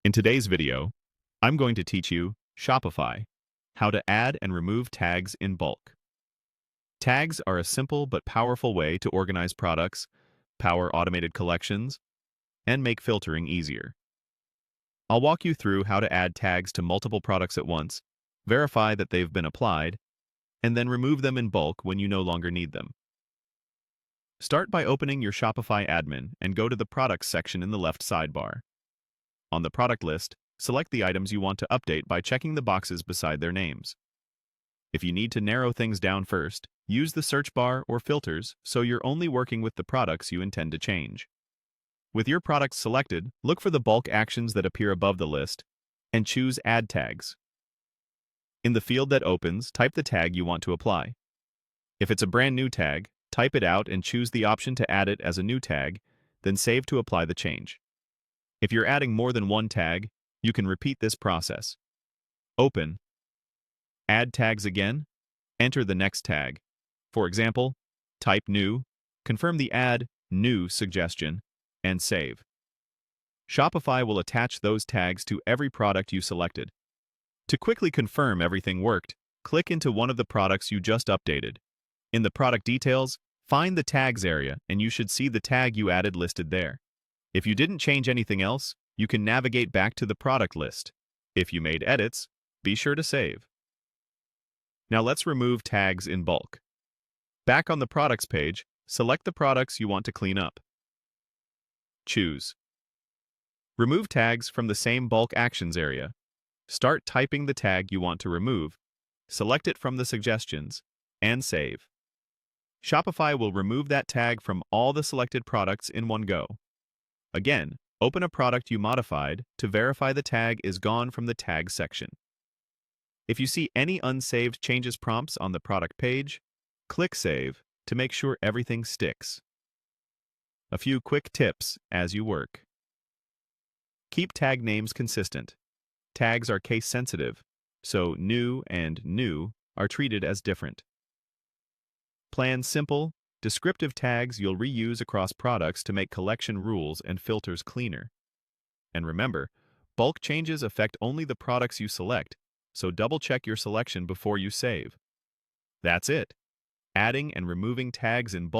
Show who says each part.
Speaker 1: In today's video, I'm going to teach you Shopify, how to add and remove tags in bulk. Tags are a simple but powerful way to organize products, power automated collections, and make filtering easier. I'll walk you through how to add tags to multiple products at once, verify that they've been applied, and then remove them in bulk when you no longer need them. Start by opening your Shopify admin and go to the Products section in the left sidebar. On the product list, select the items you want to update by checking the boxes beside their names. If you need to narrow things down first, use the search bar or filters so you're only working with the products you intend to change. With your products selected, look for the bulk actions that appear above the list and choose Add Tags. In the field that opens, type the tag you want to apply. If it's a brand new tag, type it out and choose the option to add it as a new tag, then save to apply the change. If you're adding more than one tag, you can repeat this process. Open, add tags again, enter the next tag. For example, type new, confirm the add new suggestion, and save. Shopify will attach those tags to every product you selected. To quickly confirm everything worked, click into one of the products you just updated. In the product details, find the tags area and you should see the tag you added listed there. If you didn't change anything else, you can navigate back to the product list. If you made edits, be sure to save. Now let's remove tags in bulk. Back on the Products page, select the products you want to clean up. Choose. Remove tags from the same bulk actions area. Start typing the tag you want to remove, select it from the suggestions, and save. Shopify will remove that tag from all the selected products in one go. Again, open a product you modified to verify the tag is gone from the Tags section. If you see any unsaved changes prompts on the product page, click Save to make sure everything sticks. A few quick tips as you work. Keep tag names consistent. Tags are case-sensitive, so new and new are treated as different. Plan simple, descriptive tags you'll reuse across products to make collection rules and filters cleaner. And remember, bulk changes affect only the products you select, so double-check your selection before you save. That's it. Adding and removing tags in bulk